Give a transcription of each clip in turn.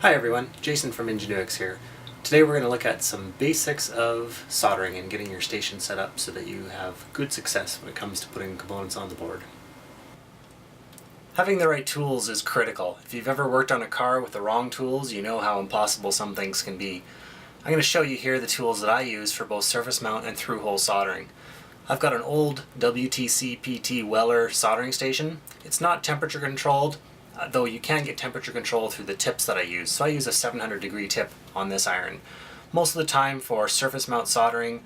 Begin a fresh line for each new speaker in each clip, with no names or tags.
Hi everyone, Jason from Ingenuix here. Today we're going to look at some basics of soldering and getting your station set up so that you have good success when it comes to putting components on the board. Having the right tools is critical. If you've ever worked on a car with the wrong tools, you know how impossible some things can be. I'm going to show you here the tools that I use for both surface mount and through-hole soldering. I've got an old WTC PT Weller soldering station. It's not temperature controlled, though you can get temperature control through the tips that I use. So I use a 700 degree tip on this iron. Most of the time for surface mount soldering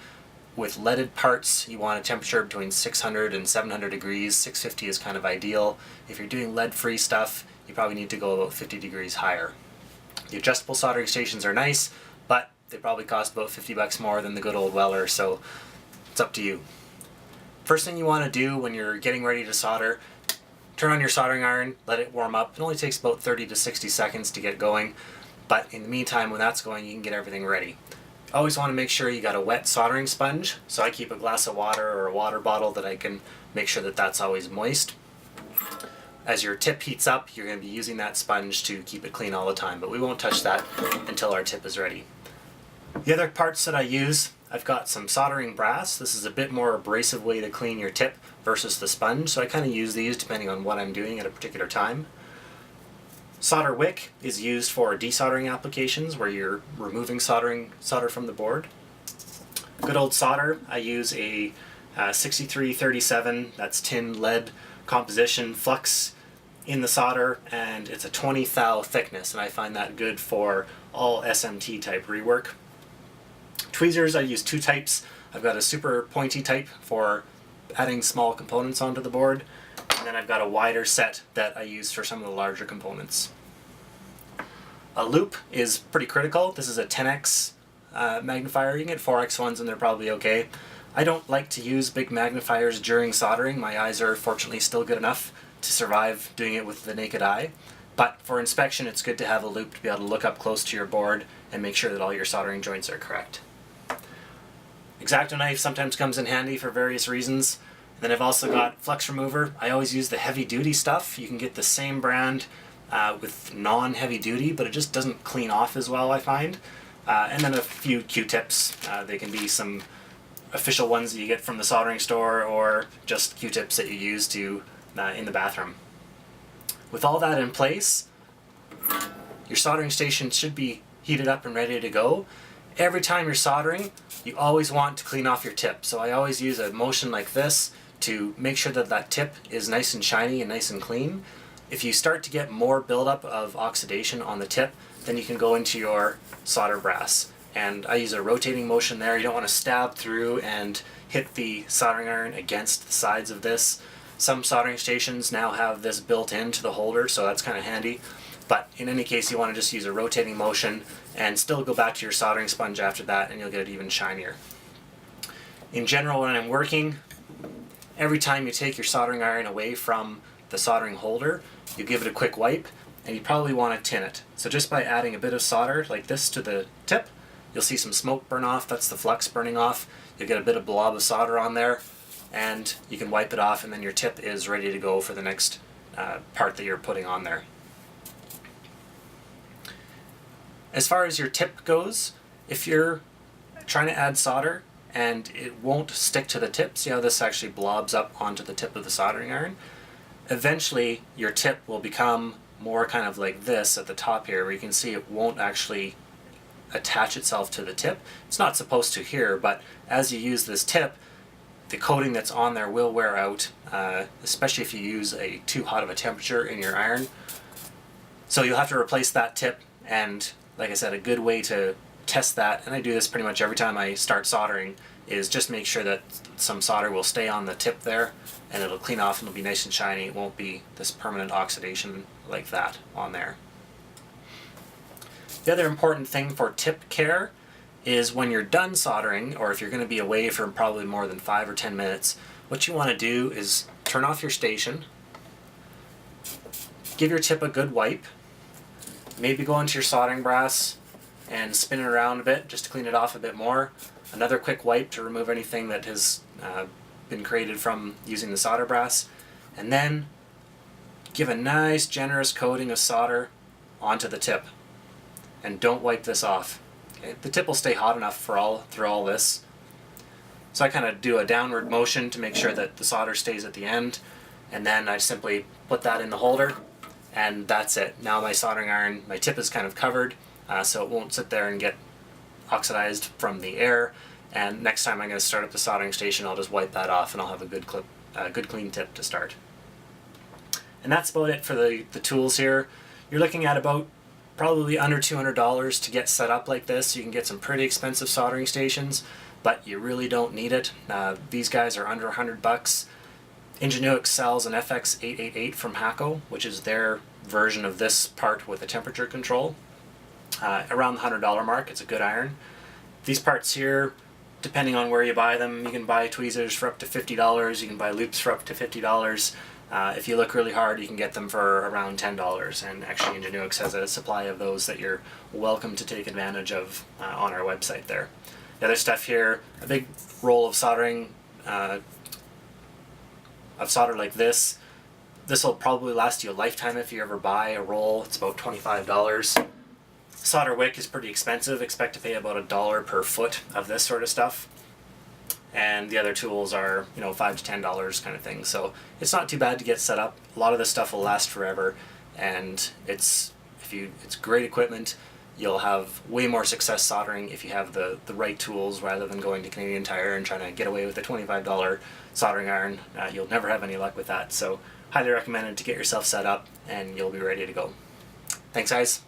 with leaded parts, you want a temperature between 600 and 700 degrees. 650 is kind of ideal. If you're doing lead-free stuff, you probably need to go about 50 degrees higher. The adjustable soldering stations are nice, but they probably cost about 50 bucks more than the good old Weller, so it's up to you. First thing you want to do when you're getting ready to solder, turn on your soldering iron, let it warm up. It only takes about 30 to 60 seconds to get going, but in the meantime when that's going, you can get everything ready. Always want to make sure you got a wet soldering sponge, so I keep a glass of water or a water bottle that I can make sure that that's always moist. As your tip heats up, you're going to be using that sponge to keep it clean all the time, but we won't touch that until our tip is ready. The other parts that I use, I've got some soldering brass. This is a bit more abrasive way to clean your tip versus the sponge, so I kind of use these depending on what I'm doing at a particular time. Solder wick is used for desoldering applications where you're removing solder from the board. Good old solder, I use a 6337, that's tin lead composition flux in the solder, and it's a 20 thou thickness, and I find that good for all SMT type rework. Tweezers, I use two types. I've got a super pointy type for adding small components onto the board, and then I've got a wider set that I use for some of the larger components. A loop is pretty critical. This is a 10x magnifier. You can get 4x ones and they're probably okay. I don't like to use big magnifiers during soldering. My eyes are fortunately still good enough to survive doing it with the naked eye. But for inspection, it's good to have a loop to be able to look up close to your board and make sure that all your soldering joints are correct. X-Acto knife sometimes comes in handy for various reasons. And then I've also got Flux Remover. I always use the heavy duty stuff. You can get the same brand with non-heavy duty, but it just doesn't clean off as well, I find. And then a few Q-tips. They can be some official ones that you get from the soldering store or just Q-tips that you use to in the bathroom. With all that in place, your soldering station should be heated up and ready to go. Every time you're soldering, you always want to clean off your tip. So I always use a motion like this to make sure that that tip is nice and shiny and nice and clean. If you start to get more buildup of oxidation on the tip, then you can go into your solder brass. And I use a rotating motion there. You don't want to stab through and hit the soldering iron against the sides of this. Some soldering stations now have this built into the holder, so that's kind of handy. But in any case, you want to just use a rotating motion and still go back to your soldering sponge after that, and you'll get it even shinier. In general, when I'm working, every time you take your soldering iron away from the soldering holder, you give it a quick wipe, and you probably want to tin it. So just by adding a bit of solder like this to the tip, you'll see some smoke burn off. That's the flux burning off. You'll get a bit of blob of solder on there, and you can wipe it off, and then your tip is ready to go for the next part that you're putting on there. As far as your tip goes, if you're trying to add solder and it won't stick to the tip, see how this actually blobs up onto the tip of the soldering iron? Eventually your tip will become more kind of like this at the top here, where you can see it won't actually attach itself to the tip. It's not supposed to here, but as you use this tip, the coating that's on there will wear out, especially if you use a too hot of a temperature in your iron. So you'll have to replace that tip, and like I said, a good way to test that, and I do this pretty much every time I start soldering, is just make sure that some solder will stay on the tip there, and it'll clean off and it'll be nice and shiny. It won't be this permanent oxidation like that on there. The other important thing for tip care is when you're done soldering, or if you're going to be away for probably more than 5 or 10 minutes, what you want to do is turn off your station, give your tip a good wipe, maybe go into your soldering brass and spin it around a bit just to clean it off a bit more. Another quick wipe to remove anything that has been created from using the solder brass. And then give a nice generous coating of solder onto the tip. and don't wipe this off. Okay? The tip will stay hot enough through all this. So I kind of do a downward motion to make sure that the solder stays at the end, and then I simply put that in the holder, and that's it. Now my soldering iron, my tip is kind of covered, so it won't sit there and get oxidized from the air, and next time I'm going to start up the soldering station, I'll just wipe that off and I'll have a good clean tip to start. And that's about it for the tools here. You're looking at about probably under $200 to get set up like this. You can get some pretty expensive soldering stations, but you really don't need it. These guys are under $100. Ingenuix sells an FX888 from Hakko, which is their version of this part with a temperature control. Around the $100 mark, it's a good iron. These parts here, depending on where you buy them, you can buy tweezers for up to $50, you can buy loops for up to $50. If you look really hard, you can get them for around $10, and actually Ingenuix has a supply of those that you're welcome to take advantage of on our website there. The other stuff here, a big roll of soldering, of solder like this. This will probably last you a lifetime if you ever buy a roll. It's about $25. Solder wick is pretty expensive. Expect to pay about $1 per foot of this sort of stuff. And the other tools are, you know, $5 to $10 kind of thing. So it's not too bad to get set up. A lot of this stuff will last forever, and it's great equipment. You'll have way more success soldering if you have the right tools rather than going to Canadian Tire and trying to get away with a $25 soldering iron. You'll never have any luck with that. So highly recommended to get yourself set up and you'll be ready to go. Thanks guys.